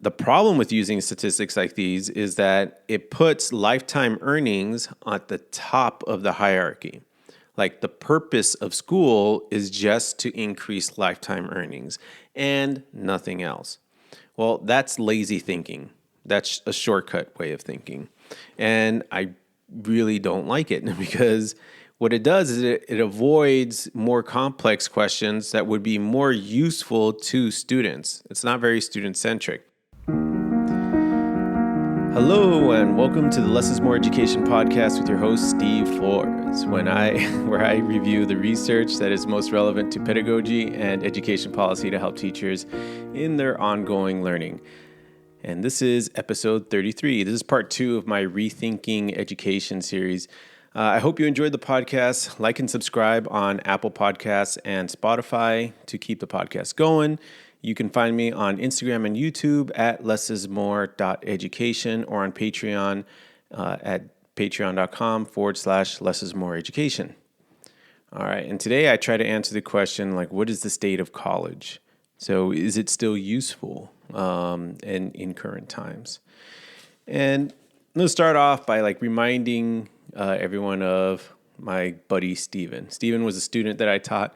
The problem with using statistics like these is that it puts lifetime earnings at the top of the hierarchy. Like the purpose of school is just to increase lifetime earnings and nothing else. Well, that's lazy thinking. That's a shortcut way of thinking. And I really don't like it because what it does is it avoids more complex questions that would be more useful to students. It's not very student-centric. Hello and welcome to the Less is More Education podcast with your host, Steve Flores, where I review the research that is most relevant to pedagogy and education policy to help teachers in their ongoing learning. And this is episode 33. This is part 2 of my Rethinking Education series. I hope you enjoyed the podcast. Like and subscribe on Apple Podcasts and Spotify to keep the podcast going. You can find me on Instagram and YouTube at lessismore.education or on Patreon at patreon.com/lessismoreeducation. All right, and today I try to answer the question, what is the state of college? So is it still useful in current times? And I'm going to start off by reminding everyone of my buddy Steven. Steven was a student that I taught.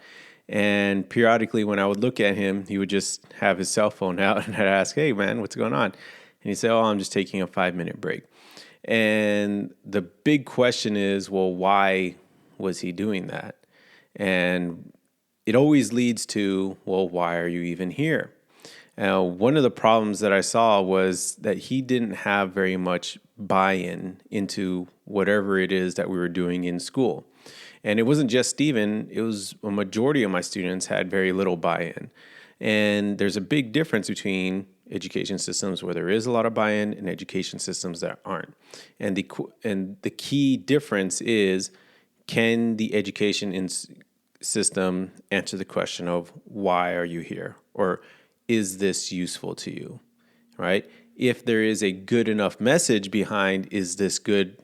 And periodically when I would look at him, he would just have his cell phone out and I'd ask, "Hey man, what's going on?" And he'd say, "Oh, I'm just taking a 5-minute break." And the big question is, well, why was he doing that? And it always leads to, well, why are you even here? One of the problems that I saw was that he didn't have very much buy-in into whatever it is that we were doing in school. And it wasn't just Steven, it was a majority of my students had very little buy-in. And there's a big difference between education systems where there is a lot of buy-in and education systems that aren't. And the key difference is, can the education system answer the question of why are you here? Or is this useful to you, right? If there is a good enough message behind, is this good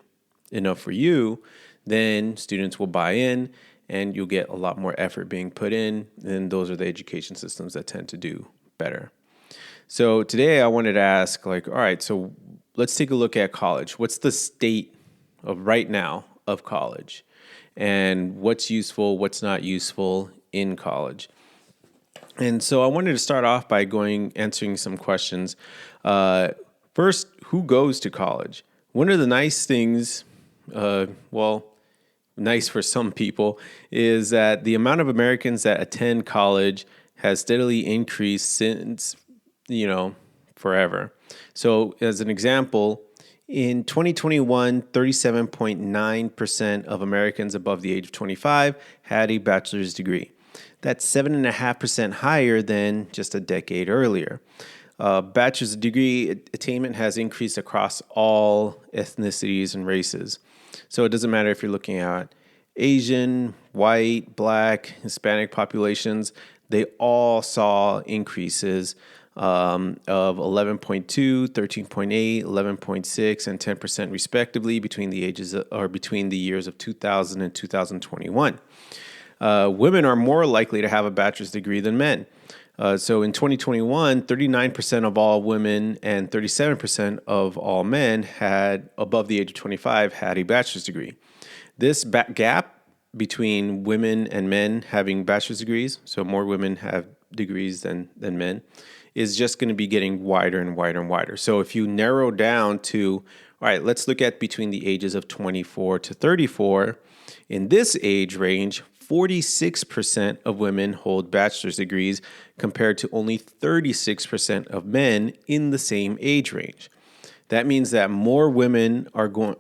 enough for you, then students will buy in and you'll get a lot more effort being put in. And those are the education systems that tend to do better. So today I wanted to ask, all right, so let's take a look at college. What's the state of right now of college? And what's useful, what's not useful in college? And so I wanted to start off by answering some questions. First, who goes to college? One of the nice things, nice for some people, is that the amount of Americans that attend college has steadily increased since, forever. So as an example, in 2021, 37.9% of Americans above the age of 25 had a bachelor's degree. That's 7.5% higher than just a decade earlier. Bachelor's degree attainment has increased across all ethnicities and races. So it doesn't matter if you're looking at Asian, white, Black, Hispanic populations, they all saw increases of 11.2, 13.8, 11.6, and 10% respectively between the years of 2000 and 2021. Women are more likely to have a bachelor's degree than men. So in 2021, 39% of all women and 37% of all men above the age of 25 had a bachelor's degree. This gap between women and men having bachelor's degrees, so more women have degrees than men, is just going to be getting wider and wider and wider. So if you narrow down to, all right, let's look at between the ages of 24 to 34, in this age range, 46% of women hold bachelor's degrees compared to only 36% of men in the same age range. That means that more women are going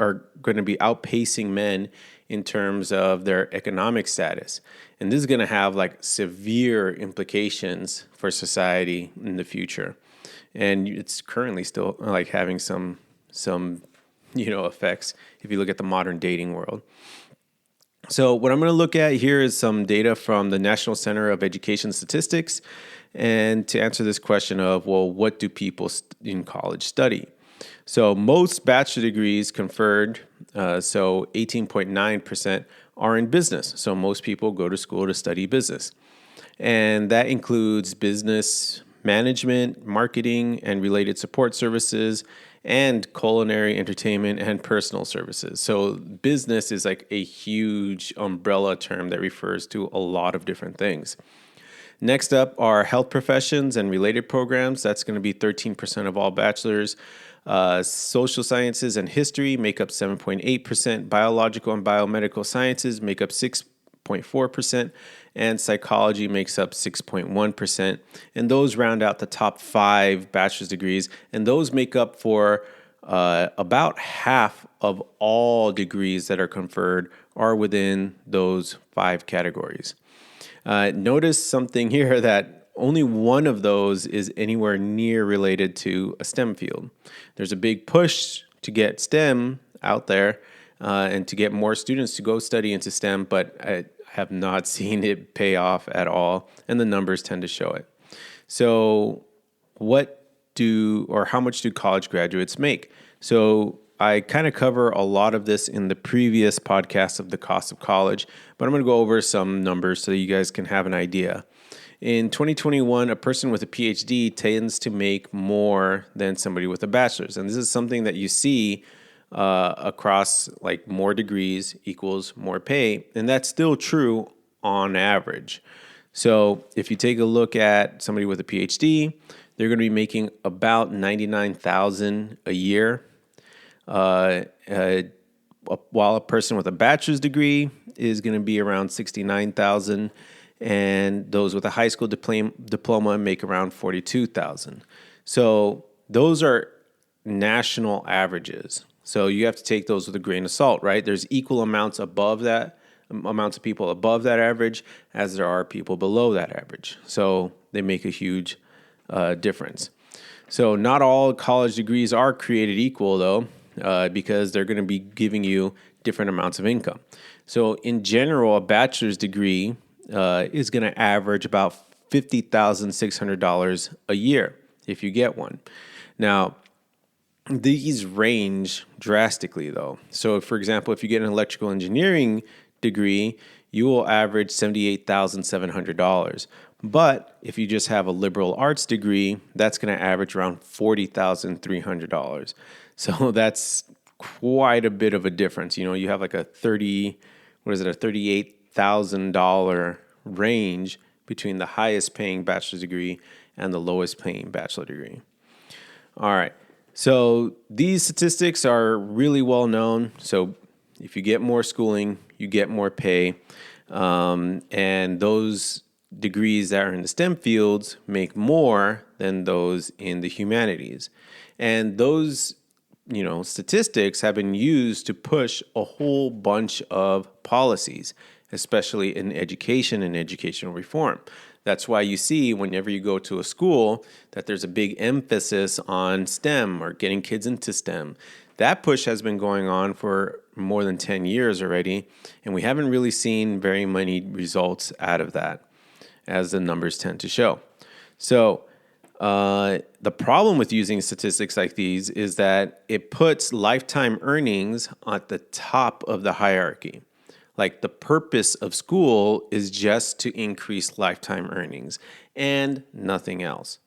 to be outpacing men in terms of their economic status. And this is going to have severe implications for society in the future. And it's currently still having some effects if you look at the modern dating world. So what I'm going to look at here is some data from the National Center of Education Statistics, and to answer this question of, what do people in college study? So most bachelor degrees conferred, so 18.9% are in business. So most people go to school to study business. And that includes business, management, marketing, and related support services, and culinary, entertainment, and personal services. So business is like a huge umbrella term that refers to a lot of different things. Next up are health professions and related programs. That's going to be 13% of all bachelors. Social sciences and history make up 7.8%. Biological and biomedical sciences make up 6.4%. And psychology makes up 6.1%. And those round out the top 5 bachelor's degrees. And those make up for about half of all degrees that are conferred are within those 5 categories. Notice something here that only one of those is anywhere near related to a STEM field. There's a big push to get STEM out there and to get more students to go study into STEM, but I have not seen it pay off at all, and the numbers tend to show it. So how much do college graduates make? So I kind of cover a lot of this in the previous podcast of the cost of college, but I'm going to go over some numbers so that you guys can have an idea. In 2021, a person with a PhD tends to make more than somebody with a bachelor's. And this is something that you see across like more degrees equals more pay. And that's still true on average. So if you take a look at somebody with a PhD, they're going to be making about $99,000 a year. While a person with a bachelor's degree is going to be around $69,000, and those with a high school diploma make around $42,000. So those are national averages. So you have to take those with a grain of salt, right? There's equal amounts of people above that average as there are people below that average. So they make a huge difference. So not all college degrees are created equal, though. Because they're going to be giving you different amounts of income. So in general, a bachelor's degree is going to average about $50,600 a year if you get one. Now, these range drastically, though. So, for example, if you get an electrical engineering degree, you will average $78,700. But if you just have a liberal arts degree, that's going to average around $40,300. So that's quite a bit of a difference. You know, you have like a $38,000 range between the highest paying bachelor's degree and the lowest paying bachelor degree. All right. So these statistics are really well known. So if you get more schooling, you get more pay. And those degrees that are in the STEM fields make more than those in the humanities. And those statistics have been used to push a whole bunch of policies, especially in education and educational reform. That's why you see whenever you go to a school that there's a big emphasis on STEM or getting kids into STEM. That push has been going on for more than 10 years already, and we haven't really seen very many results out of that, as the numbers tend to show. So the problem with using statistics like these is that it puts lifetime earnings at the top of the hierarchy. Like the purpose of school is just to increase lifetime earnings and nothing else.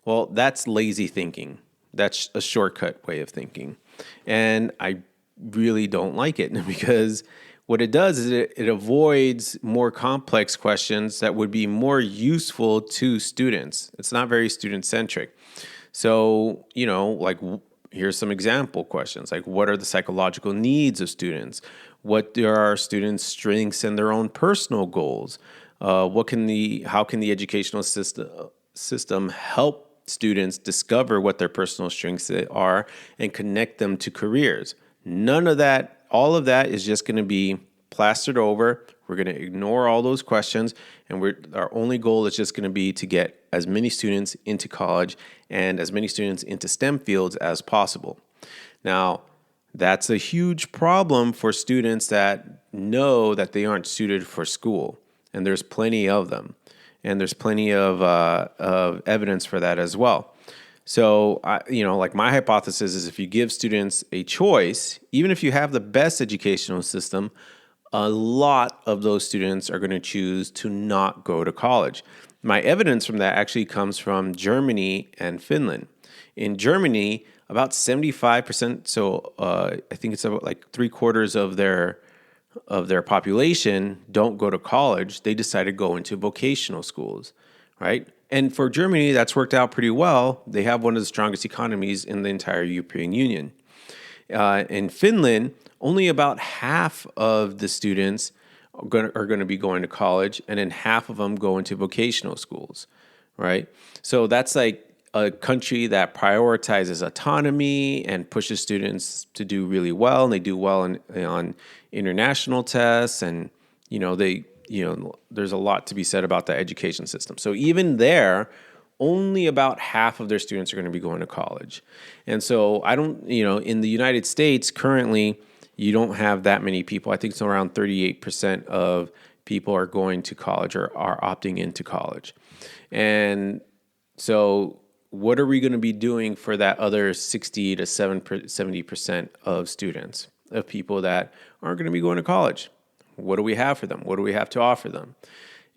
Well, that's lazy thinking. That's a shortcut way of thinking. And I really don't like it because what it does is it avoids more complex questions that would be more useful to students. It's not very student-centric. So, here's some example questions. Like, what are the psychological needs of students? What are our students' strengths and their own personal goals? How can the educational system help students discover what their personal strengths are and connect them to careers? None of that. All of that is just going to be plastered over. We're going to ignore all those questions, and our only goal is just going to be to get as many students into college and as many students into STEM fields as possible. Now, that's a huge problem for students that know that they aren't suited for school, and there's plenty of them, and there's plenty of evidence for that as well. So, my hypothesis is if you give students a choice, even if you have the best educational system, a lot of those students are going to choose to not go to college. My evidence from that actually comes from Germany and Finland. In Germany, about 75%, so I think it's about like 3/4 of their population don't go to college. They decide to go into vocational schools, right? And for Germany, that's worked out pretty well. They have one of the strongest economies in the entire European Union. In Finland, only about half of the students are going to be going to college, and then half of them go into vocational schools, right? So that's like a country that prioritizes autonomy and pushes students to do really well, and they do well on international tests, and there's a lot to be said about the education system. So even there, only about half of their students are going to be going to college. And so in the United States currently, you don't have that many people. I think it's around 38% of people are going to college or are opting into college. And so what are we going to be doing for that other 60 to 70% of students, of people that aren't going to be going to college? What do we have for them? What do we have to offer them?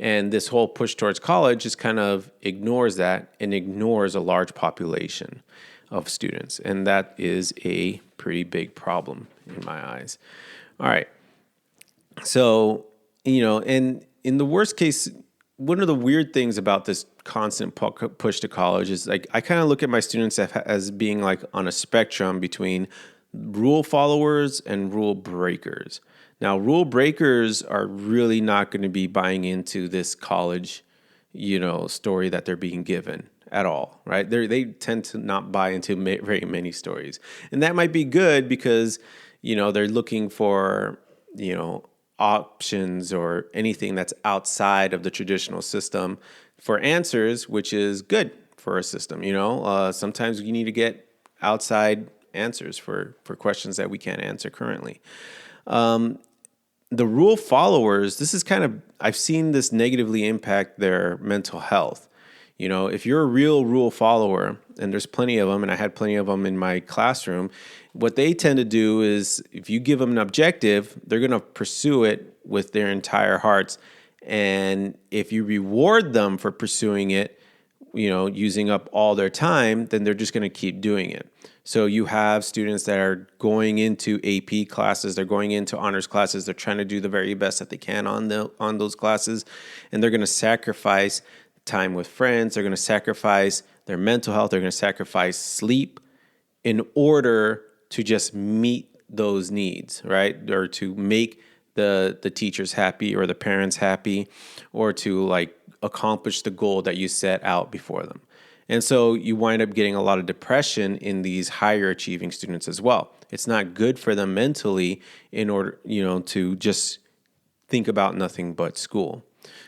And this whole push towards college just kind of ignores that and ignores a large population of students. And that is a pretty big problem in my eyes. All right. So, and in the worst case, one of the weird things about this constant push to college is like I kind of look at my students as being like on a spectrum between rule followers and rule breakers. Now, rule breakers are really not going to be buying into this college, story that they're being given at all, right? They tend to not buy into very many stories. And that might be good because, they're looking for, options or anything that's outside of the traditional system for answers, which is good for a system. Sometimes you need to get outside answers for questions that we can't answer currently. The rule followers, I've seen this negatively impact their mental health. If you're a real rule follower, and there's plenty of them, and I had plenty of them in my classroom, what they tend to do is if you give them an objective, they're going to pursue it with their entire hearts. And if you reward them for pursuing it, using up all their time, then they're just going to keep doing it. So you have students that are going into AP classes, they're going into honors classes, they're trying to do the very best that they can on those classes, and they're going to sacrifice time with friends, they're going to sacrifice their mental health, they're going to sacrifice sleep in order to just meet those needs, right? Or to make the teachers happy or the parents happy, or to accomplish the goal that you set out before them. And so you wind up getting a lot of depression in these higher achieving students as well. It's not good for them mentally in order, to just think about nothing but school.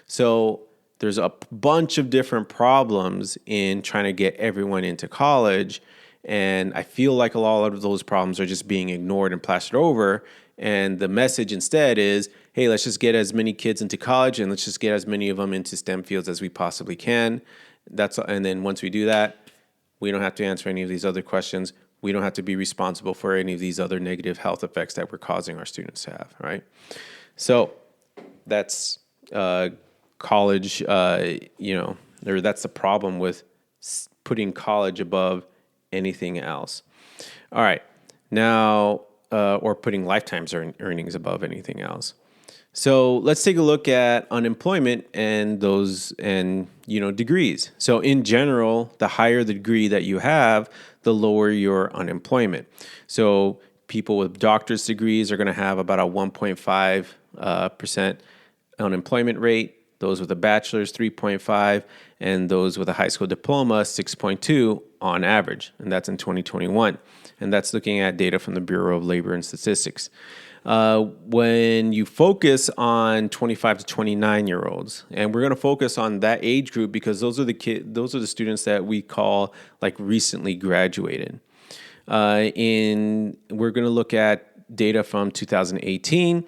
So there's a bunch of different problems in trying to get everyone into college. And I feel like a lot of those problems are just being ignored and plastered over. And the message instead is, hey, let's just get as many kids into college and let's just get as many of them into STEM fields as we possibly can. And then once we do that, we don't have to answer any of these other questions. We don't have to be responsible for any of these other negative health effects that we're causing our students to have, right? So that's college, or that's the problem with putting college above anything else. All right. Now, or putting lifetime earnings above anything else. So let's take a look at unemployment and degrees. So in general, the higher the degree that you have, the lower your unemployment. So people with doctor's degrees are going to have about a 1.5% unemployment rate. Those with a bachelor's, 3.5, and those with a high school diploma, 6.2 on average. And that's in 2021. And that's looking at data from the Bureau of Labor and Statistics. When you focus on 25 to 29-year-olds, and we're going to focus on that age group because those are the students that we call recently graduated. We're going to look at data from 2018.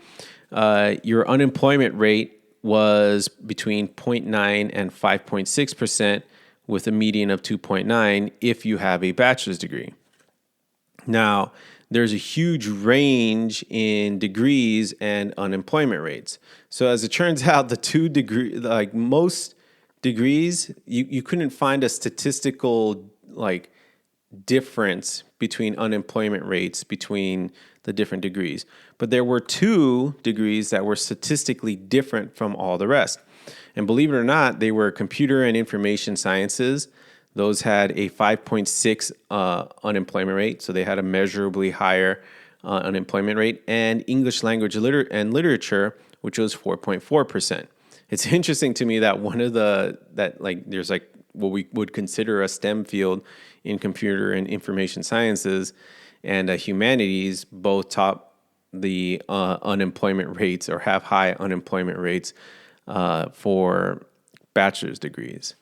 Your unemployment rate was between 0.9 and 5.6% with a median of 2.9 if you have a bachelor's degree. Now, there's a huge range in degrees and unemployment rates. So as it turns out, most degrees, you couldn't find a statistical like difference between unemployment rates between the different degrees. But there were two degrees that were statistically different from all the rest. And believe it or not, they were computer and information sciences. Those had a 5.6 unemployment rate, so they had a measurably higher unemployment rate, and English language and literature, which was 4.4%. It's interesting to me that there's like what we would consider a STEM field in computer and information sciences and humanities both top the unemployment rates or have high unemployment rates for bachelor's degrees.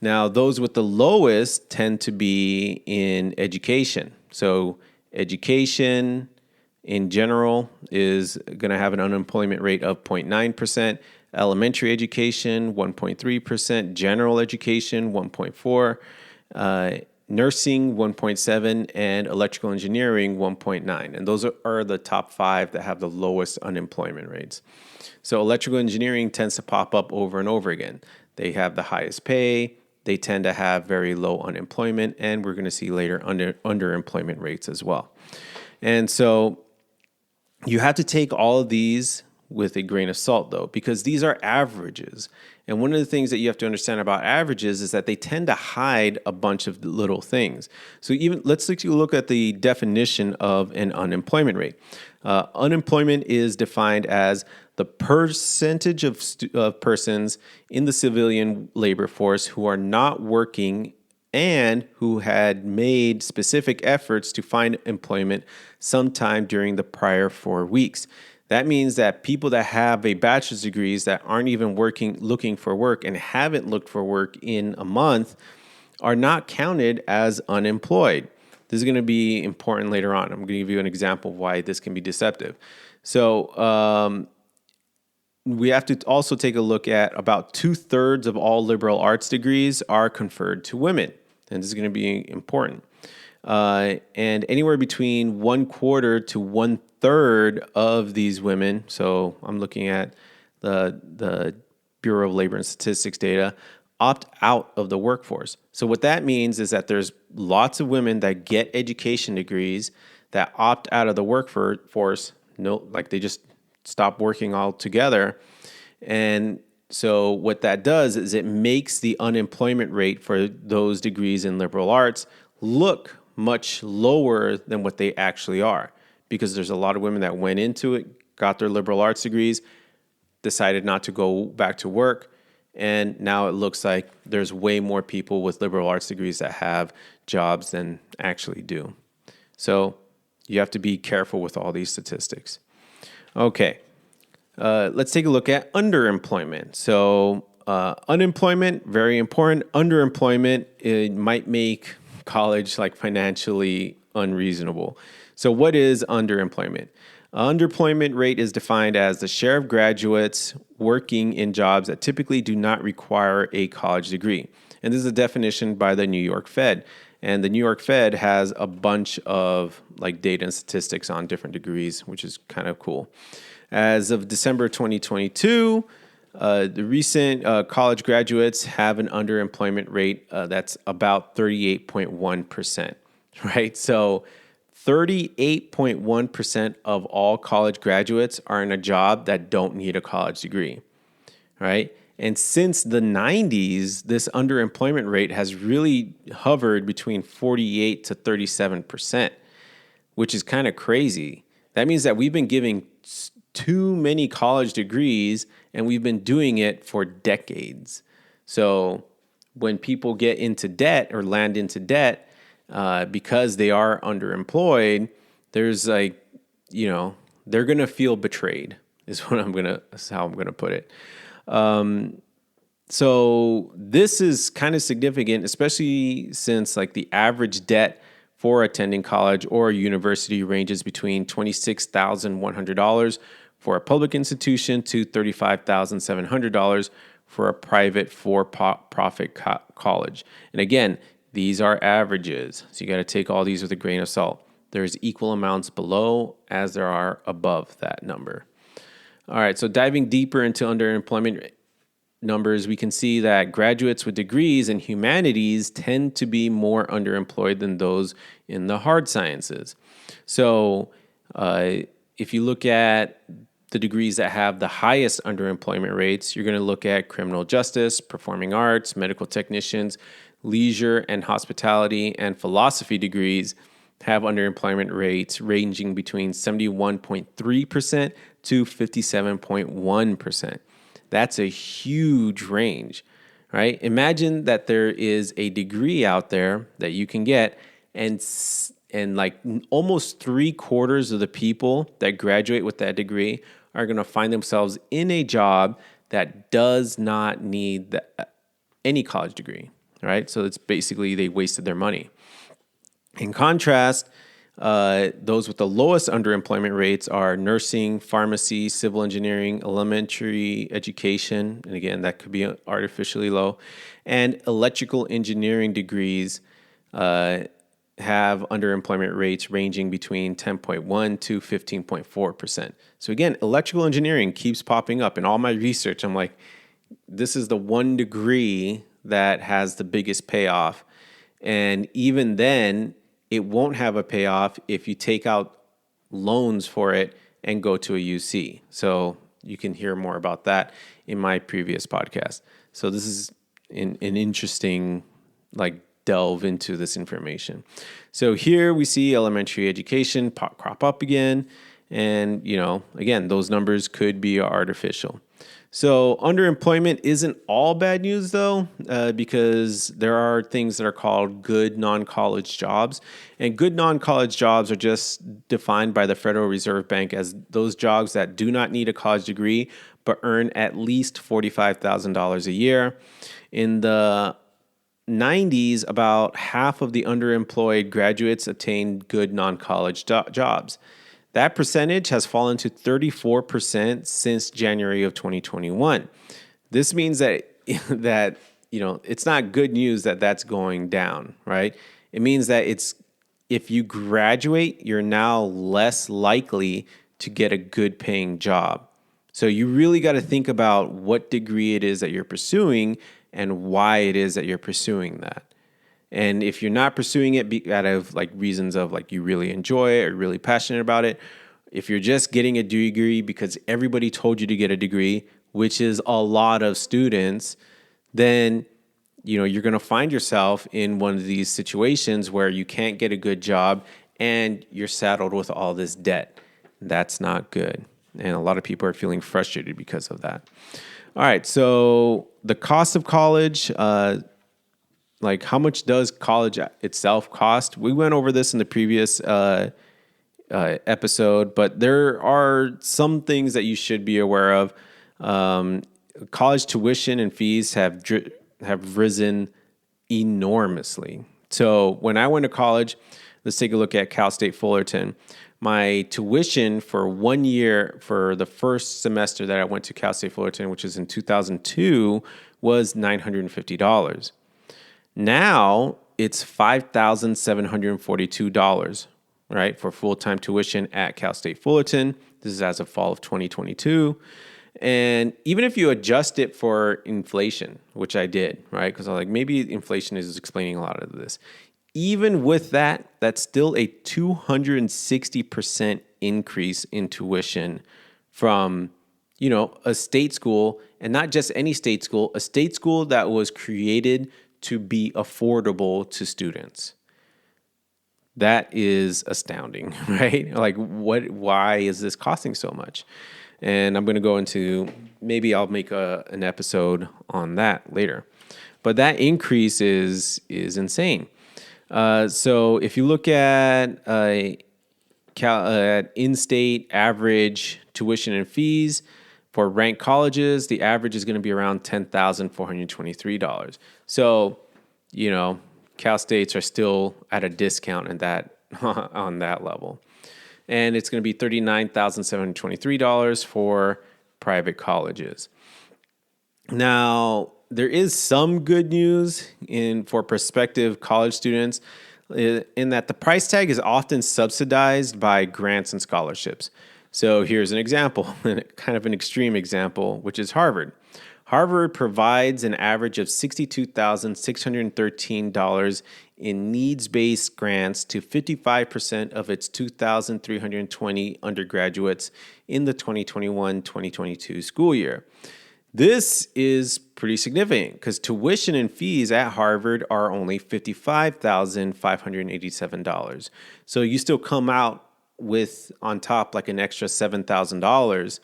Now, those with the lowest tend to be in education. So education in general is going to have an unemployment rate of 0.9%, elementary education 1.3%, general education 1.4%, nursing 1.7%, and electrical engineering 1.9%. And those are the top 5 that have the lowest unemployment rates. So electrical engineering tends to pop up over and over again. They have the highest pay. They tend to have very low unemployment, and we're going to see later underemployment rates as well. And so you have to take all of these with a grain of salt, though, because these are averages. And one of the things that you have to understand about averages is that they tend to hide a bunch of little things. So let's take a look at the definition of an unemployment rate. Unemployment is defined as the percentage of persons in the civilian labor force who are not working and who had made specific efforts to find employment sometime during the prior 4 weeks. That means that people that have a bachelor's degrees that aren't even looking for work and haven't looked for work in a month are not counted as unemployed. This is going to be important later on. I'm going to give you an example of why this can be deceptive. So we have to also take a look at about 2/3 of all liberal arts degrees are conferred to women. And this is going to be important. And anywhere between 1/4 to 1/3 of these women, so I'm looking at the Bureau of Labor and Statistics data, opt out of the workforce. So what that means is that there's lots of women that get education degrees that opt out of the workforce. No, like they just stop working altogether. And so what that does is it makes the unemployment rate for those degrees in liberal arts look much lower than what they actually are, because there's a lot of women that went into it, got their liberal arts degrees, decided not to go back to work, and now it looks like there's way more people with liberal arts degrees that have jobs than actually do. So you have to be careful with all these statistics. Okay, let's take a look at underemployment. So unemployment, very important. Underemployment, it might make college like financially unreasonable. So what is underemployment? Underemployment rate is defined as the share of graduates working in jobs that typically do not require a college degree. And this is a definition by the New York Fed. And the New York Fed has a bunch of like data and statistics on different degrees, which is kind of cool. As of December 2022, the recent college graduates have an underemployment rate that's about 38.1%, right? So 38.1% of all college graduates are in a job that don't need a college degree, right? And since the 90s, this underemployment rate has really hovered between 48 to 37%, which is kind of crazy. That means that we've been giving too many college degrees, and we've been doing it for decades. So when people get into debt or land into debt because they are underemployed, there's like, they're going to feel betrayed is how I'm going to put it. So this is kind of significant, especially since like the average debt for attending college or university ranges between $26,100 for a public institution to $35,700 for a private for-profit college. And again, these are averages, so you got to take all these with a grain of salt. There's equal amounts below as there are above that number. All right, so diving deeper into underemployment numbers, we can see that graduates with degrees in humanities tend to be more underemployed than those in the hard sciences. So if you look at the degrees that have the highest underemployment rates, you're going to look at criminal justice, performing arts, medical technicians, leisure and hospitality, and philosophy degrees have underemployment rates ranging between 71.3% to 57.1%. That's a huge range, right? Imagine that there is a degree out there that you can get, and like almost 3/4 of the people that graduate with that degree are going to find themselves in a job that does not need any college degree, right? So it's basically they wasted their money. In contrast, those with the lowest underemployment rates are nursing, pharmacy, civil engineering, elementary education, and again, that could be artificially low, and electrical engineering degrees have underemployment rates ranging between 10.1 to 15.4%. So again, electrical engineering keeps popping up. In all my research, I'm like, this is the one degree that has the biggest payoff. And even then, it won't have a payoff if you take out loans for it and go to a UC. So you can hear more about that in my previous podcast. So this is an interesting delve into this information. So here we see elementary education crop up again. And, again, those numbers could be artificial. So underemployment isn't all bad news, though, because there are things that are called good non-college jobs. And good non-college jobs are just defined by the Federal Reserve Bank as those jobs that do not need a college degree, but earn at least $45,000 a year. In the 90s, about half of the underemployed graduates attained good non-college jobs. That percentage has fallen to 34% since January of 2021. This means that it's not good news that that's going down, right? It means that if you graduate, you're now less likely to get a good paying job. So you really got to think about what degree it is that you're pursuing and why it is that you're pursuing that. And if you're not pursuing it out of reasons of you really enjoy it or really passionate about it, if you're just getting a degree because everybody told you to get a degree, which is a lot of students, then you're going to find yourself in one of these situations where you can't get a good job and you're saddled with all this debt. That's not good. And a lot of people are feeling frustrated because of that. All right, so the cost of college, how much does college itself cost? We went over this in the previous episode, but there are some things that you should be aware of. College tuition and fees have risen enormously. So when I went to college, let's take a look at Cal State Fullerton. My tuition for 1 year for the first semester that I went to Cal State Fullerton, which was in 2002, was $950. Now it's $5,742, right, for full-time tuition at Cal State Fullerton. This is as of fall of 2022. And even if you adjust it for inflation, which I did, right, because I was like, maybe inflation is explaining a lot of this. Even with that, that's still a 260% increase in tuition from, a state school, and not just any state school, a state school that was created to be affordable to students. That is astounding, right? Why is this costing so much? And I'm going to go into, maybe I'll make an episode on that later. But that increase is insane. So if you look at in-state average tuition and fees for ranked colleges, the average is going to be around $10,423. So, Cal States are still at a discount in that on that level. And it's going to be $39,723 for private colleges. Now, there is some good news for prospective college students in that the price tag is often subsidized by grants and scholarships. So here's an example, kind of an extreme example, which is Harvard. Harvard provides an average of $62,613 in needs-based grants to 55% of its 2,320 undergraduates in the 2021-2022 school year. This is pretty significant because tuition and fees at Harvard are only $55,587. So you still come out with on top like an extra $7,000.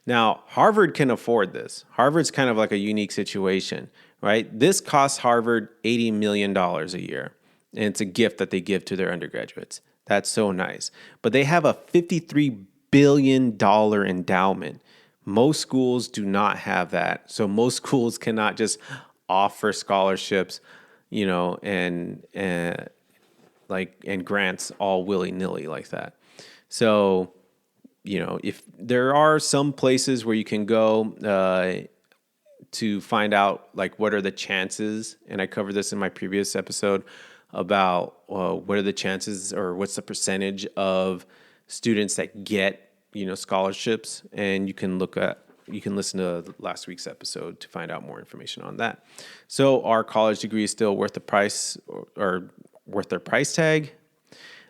Now, Harvard can afford this. Harvard's kind of like a unique situation, right? This costs Harvard $80 million a year, and it's a gift that they give to their undergraduates. That's so nice. But they have a $53 billion endowment. Most schools do not have that. So most schools cannot just offer scholarships, and grants all willy-nilly like that. So, if there are some places where you can go to find out like what are the chances, and I covered this in my previous episode about what are the chances or what's the percentage of students that get scholarships, and you can listen to last week's episode to find out more information on that. So are college degrees still worth the price or worth their price tag?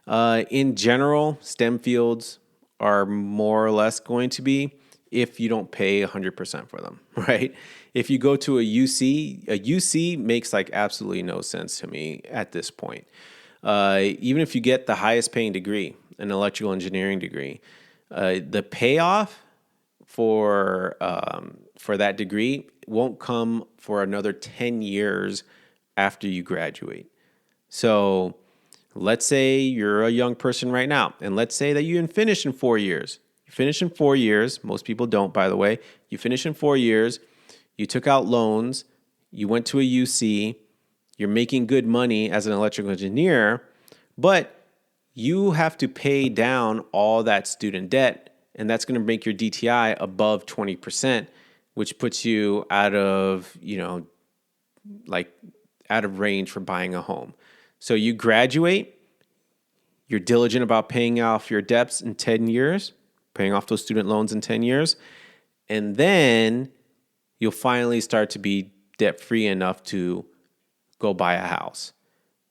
In general, STEM fields are more or less going to be if you don't pay 100% for them, right? If you go to a UC makes like absolutely no sense to me at this point. Even if you get the highest paying degree, an electrical engineering degree, the payoff for that degree won't come for another 10 years after you graduate. So let's say you're a young person right now, and let's say that you finish in 4 years. You finish in 4 years. Most people don't, by the way. You finish in 4 years. You took out loans. You went to a UC. You're making good money as an electrical engineer, but you have to pay down all that student debt, and that's going to make your DTI above 20%, which puts you out of range for buying a home. So you graduate, you're diligent about paying off your debts in 10 years, paying off those student loans in 10 years, and then you'll finally start to be debt-free enough to go buy a house.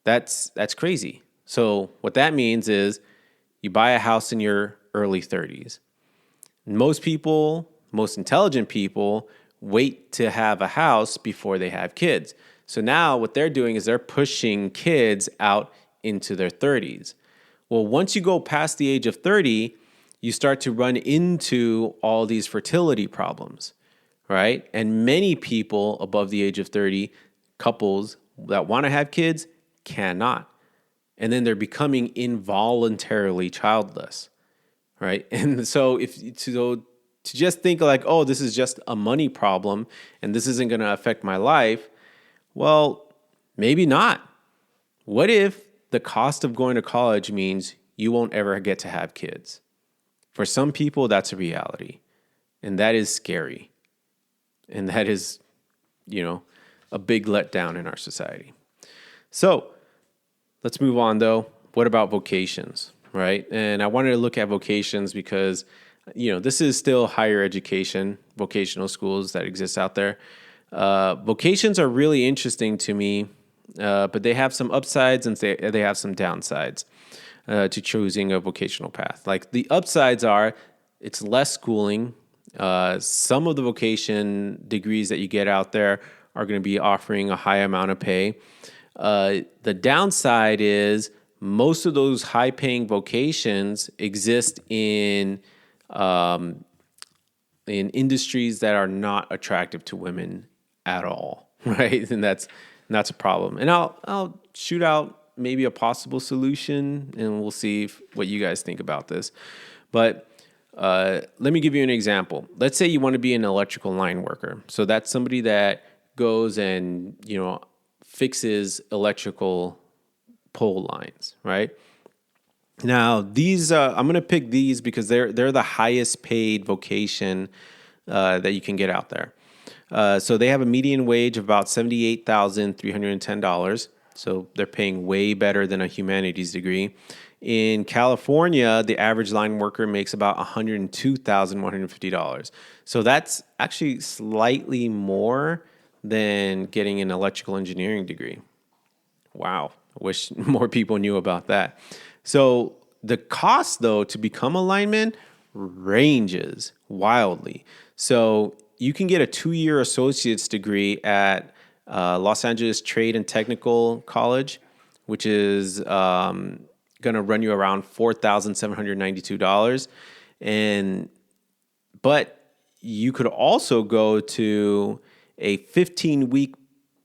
That's crazy. So what that means is you buy a house in your early 30s. Most intelligent people wait to have a house before they have kids. So now what they're doing is they're pushing kids out into their 30s. Well, once you go past the age of 30, you start to run into all these fertility problems, right? And many people above the age of 30, couples that want to have kids, cannot. And then they're becoming involuntarily childless, right? And so to just think like, oh, this is just a money problem and this isn't going to affect my life, well, maybe not. What if the cost of going to college means you won't ever get to have kids? For some people, that's a reality, and that is scary. And that is, a big letdown in our society. So let's move on, though. What about vocations, right? And I wanted to look at vocations because, this is still higher education, vocational schools that exist out there. Vocations are really interesting to me, but they have some upsides and they have some downsides to choosing a vocational path. Like the upsides are it's less schooling. Some of the vocation degrees that you get out there are going to be offering a high amount of pay. The downside is most of those high-paying vocations exist in industries that are not attractive to women at all, right? And that's a problem. And I'll shoot out maybe a possible solution, and we'll see what you guys think about this. But let me give you an example. Let's say you want to be an electrical line worker. So that's somebody that goes and fixes electrical pole lines, right? Now, these I'm going to pick these because they're the highest paid vocation that you can get out there. So they have a median wage of about $78,310. So they're paying way better than a humanities degree. In California, the average line worker makes about $102,150. So that's actually slightly more than getting an electrical engineering degree. Wow. I wish more people knew about that. So the cost, though, to become a lineman ranges wildly. So you can get a 2-year associate's degree at Los Angeles Trade and Technical College, which is going to run you around $4,792. But you could also go to a 15-week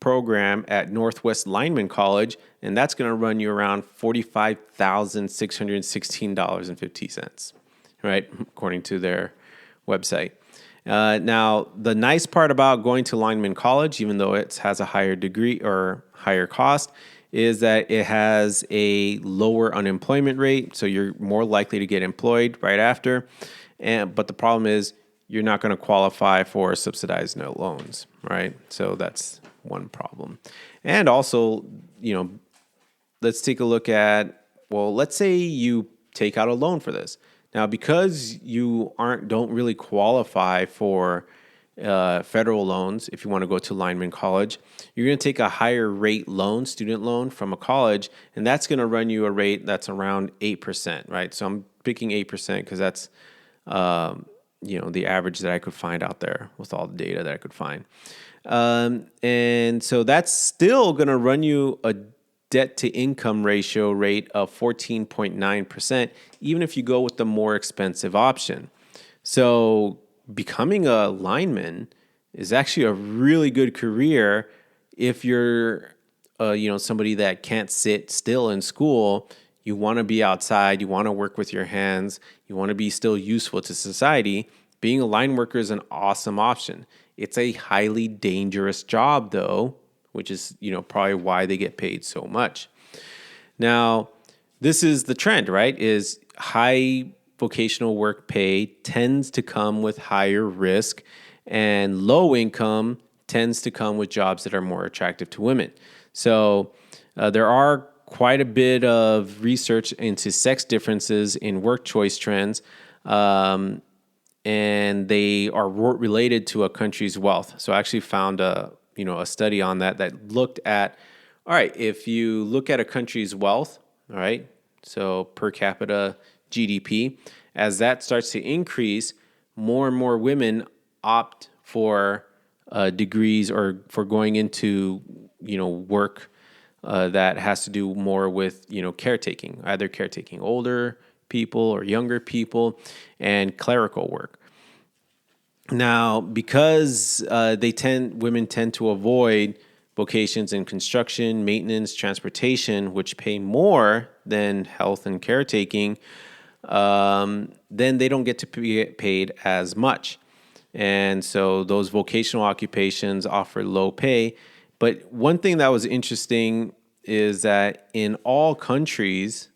program at Northwest Lineman College, and that's going to run you around $45,616.50, right? According to their website. Now, the nice part about going to Lineman College, even though it has a higher degree or higher cost, is that it has a lower unemployment rate, so you're more likely to get employed right after. But the problem is you're not going to qualify for subsidized note loans, right? So that's one problem. And also, let's take a look at, let's say you take out a loan for this. Now, because you don't really qualify for federal loans, if you want to go to Lineman College, you're going to take a higher rate loan, student loan from a college, and that's going to run you a rate that's around 8%, right? So I'm picking 8% because that's, the average that I could find out there with all the data that I could find. And so that's still going to run you a debt to income ratio rate of 14.9%, even if you go with the more expensive option. So becoming a lineman is actually a really good career if you're, somebody that can't sit still in school. You want to be outside. You want to work with your hands. You want to be still useful to society. Being a line worker is an awesome option. It's a highly dangerous job, though, which is, probably why they get paid so much. Now, this is the trend, right? Is high vocational work pay tends to come with higher risk, and low income tends to come with jobs that are more attractive to women. So there are quite a bit of research into sex differences in work choice trends, and they are related to a country's wealth. So I actually found a study on that looked at, all right, if you look at a country's wealth, all right, so per capita GDP, as that starts to increase, more and more women opt for degrees or for going into, work that has to do more with, caretaking, either caretaking older people or younger people, and clerical work. Now, because women tend to avoid vocations in construction, maintenance, transportation, which pay more than health and caretaking, then they don't get to be paid as much. And so those vocational occupations offer low pay. But one thing that was interesting is that in all countries,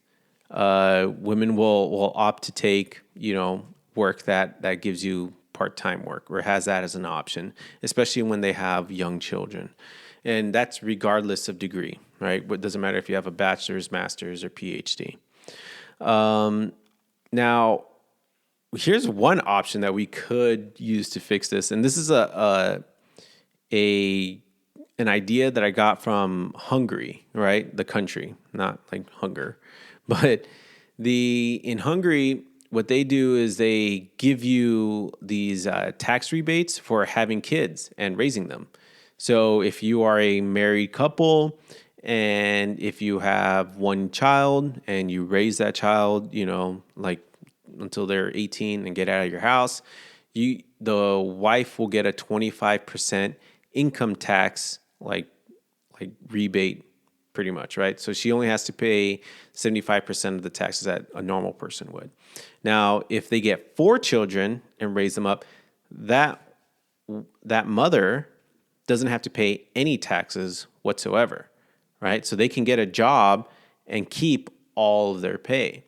women will opt to take, work that gives you part-time work or has that as an option, especially when they have young children. And that's regardless of degree, right? It doesn't matter if you have a bachelor's, master's, or PhD. Now, here's one option that we could use to fix this. And this is an idea that I got from Hungary, right? The country, not like hunger. But in Hungary, what they do is they give you these tax rebates for having kids and raising them. So if you are a married couple and if you have one child and you raise that child, until they're 18 and get out of your house, the wife will get a 25% income tax like rebate pretty much, right? So she only has to pay 75% of the taxes that a normal person would. Now, if they get 4 children and raise them up, that mother doesn't have to pay any taxes whatsoever, right? So they can get a job and keep all of their pay.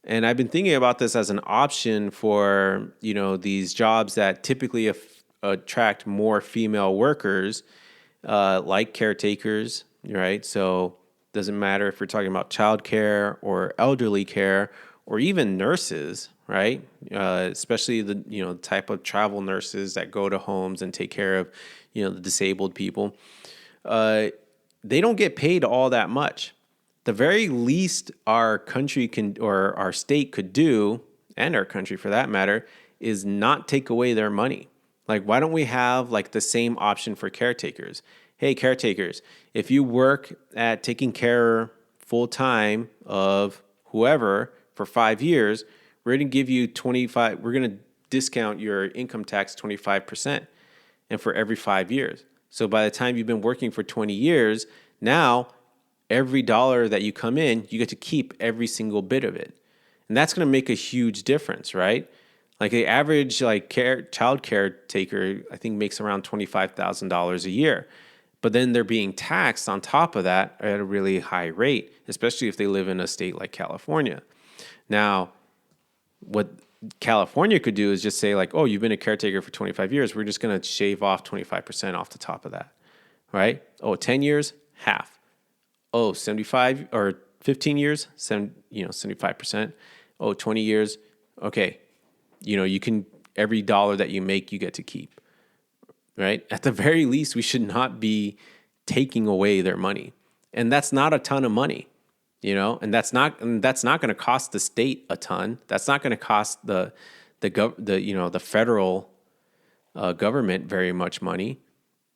And I've been thinking about this as an option for, these jobs that typically attract more female workers, like caretakers, right? So Doesn't matter if we're talking about childcare or elderly care or even nurses, right? Especially the type of travel nurses that go to homes and take care of the disabled people. They don't get paid all that much. The very least our country can, or our state could do, and our country for that matter, is not take away their money. Like, why don't we have like the same option for caretakers? Hey, caretakers, if you work at taking care full time of whoever for 5 years, we're going to give you 25, we're going to discount your income tax 25%, and for every 5 years. So by the time you've been working for 20 years, now every dollar that you come in, you get to keep every single bit of it. And that's going to make a huge difference, right? Like the average child caretaker, I think, makes around $25,000 a year. But then they're being taxed on top of that at a really high rate, especially if they live in a state like California. Now, what California could do is just say like, oh, you've been a caretaker for 25 years. We're just going to shave off 25% off the top of that, right? Oh, 10 years, half. Oh, 75 or 15 years, 75%. Oh, 20 years. Okay. You can, every dollar that you make, you get to keep, right? At the very least, we should not be taking away their money. And that's not a ton of money. And that's not going to cost the state a ton. That's not going to cost the federal government very much money.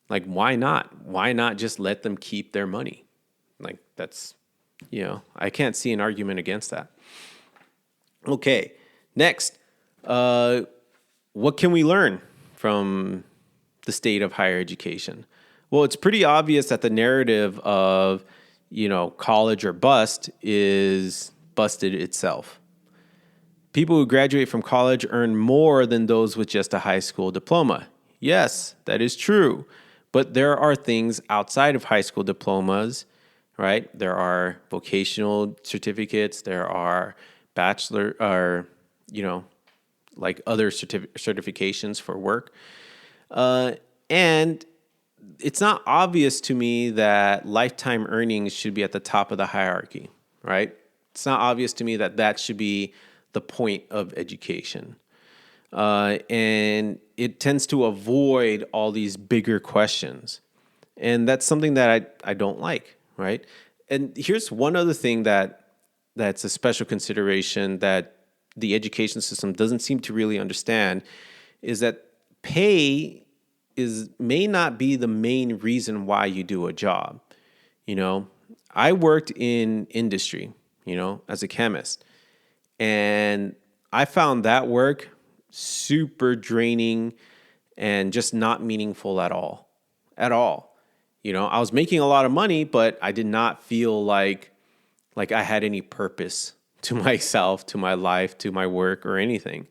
Like, why not? Why not just let them keep their money? Like, that's, I can't see an argument against that. Okay, next, what can we learn from the state of higher education? Well, it's pretty obvious that the narrative of college or bust is busted itself. People who graduate from college earn more than those with just a high school diploma. Yes, that is true. But there are things outside of high school diplomas, right? There are vocational certificates. There are bachelor or, like other certifications for work. And it's not obvious to me that lifetime earnings should be at the top of the hierarchy, right? It's not obvious to me that that should be the point of education. And it tends to avoid all these bigger questions. And that's something that I don't like, right? And here's one other thing that's a special consideration that the education system doesn't seem to really understand is that pay may not be the main reason why you do a job. I worked in industry, as a chemist, and I found that work super draining and just not meaningful at all. I was making a lot of money, but I did not feel like I had any purpose to myself, to my life, to my work or anything.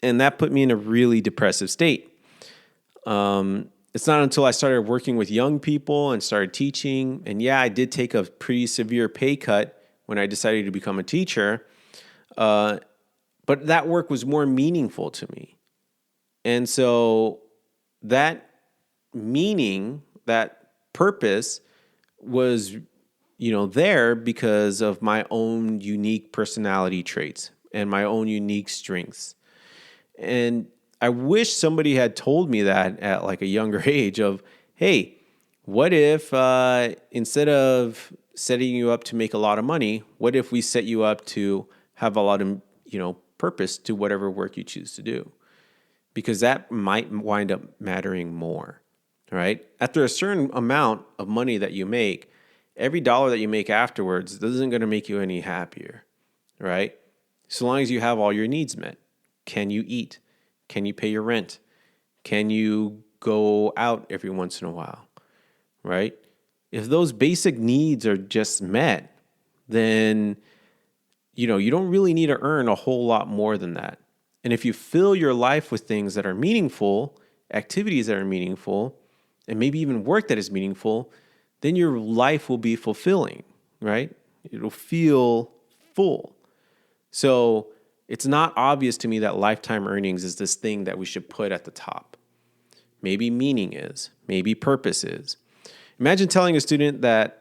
And that put me in a really depressive state. It's not until I started working with young people and started teaching, and yeah, I did take a pretty severe pay cut when I decided to become a teacher, but that work was more meaningful to me. And so that meaning, that purpose was, there because of my own unique personality traits and my own unique strengths. And I wish somebody had told me that at like a younger age of, hey, what if instead of setting you up to make a lot of money, what if we set you up to have a lot of, purpose to whatever work you choose to do? Because that might wind up mattering more, right? After a certain amount of money that you make, every dollar that you make afterwards isn't going to make you any happier, right? So long as you have all your needs met. Can you eat? Can you pay your rent? Can you go out every once in a while, right? If those basic needs are just met, then, you don't really need to earn a whole lot more than that. And if you fill your life with things that are meaningful, activities that are meaningful, and maybe even work that is meaningful, then your life will be fulfilling, right? It'll feel full. So it's not obvious to me that lifetime earnings is this thing that we should put at the top. Maybe meaning is, maybe purpose is. Imagine telling a student that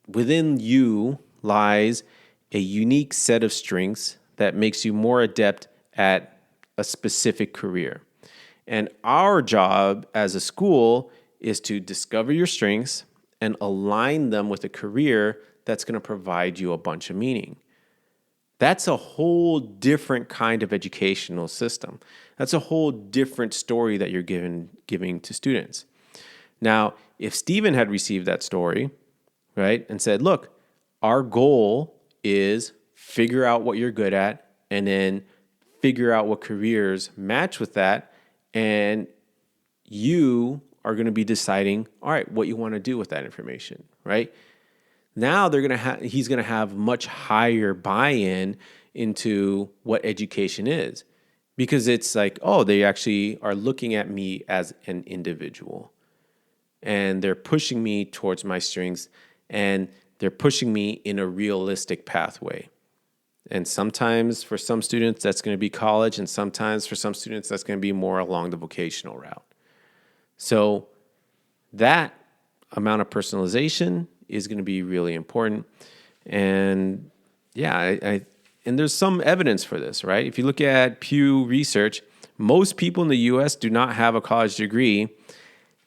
within you lies a unique set of strengths that makes you more adept at a specific career. And our job as a school is to discover your strengths and align them with a career that's going to provide you a bunch of meaning. That's a whole different kind of educational system. That's a whole different story that you're giving to students. Now, if Stephen had received that story, right, and said, look, our goal is figure out what you're good at and then figure out what careers match with that, and you are going to be deciding, all right, what you want to do with that information, right? Now he's going to have much higher buy-in into what education is, because it's like, oh, they actually are looking at me as an individual, and they're pushing me towards my strengths, and they're pushing me in a realistic pathway. And sometimes for some students, that's going to be college, and sometimes for some students, that's going to be more along the vocational route. So that amount of personalization is going to be really important. And yeah, and there's some evidence for this, right? If you look at Pew Research, most people in the U.S. do not have a college degree,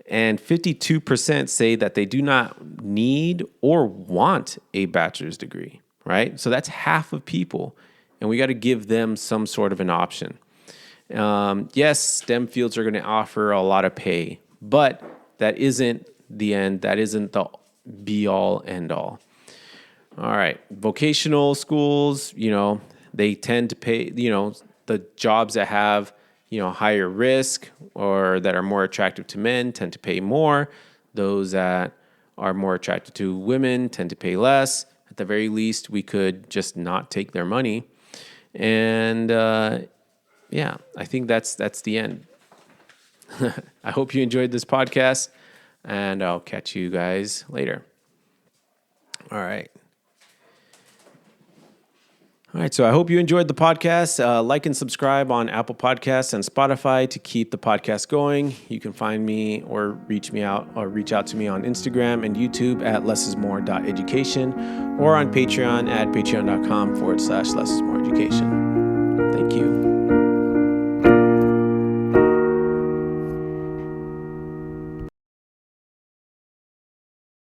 and 52% say that they do not need or want a bachelor's degree, right? So that's half of people, and we got to give them some sort of an option. Yes, STEM fields are going to offer a lot of pay, but that isn't the end. That isn't the be-all, end-all. All right, vocational schools, they tend to pay, the jobs that have, higher risk or that are more attractive to men tend to pay more. Those that are more attractive to women tend to pay less. At the very least, we could just not take their money. And I think that's the end. I hope you enjoyed this podcast, and I'll catch you guys later. All right. So I hope you enjoyed the podcast. Like and subscribe on Apple Podcasts and Spotify to keep the podcast going. You can find me or reach out to me on Instagram and YouTube at lessismore.education or on Patreon at patreon.com/lessismoreeducation. Thank you.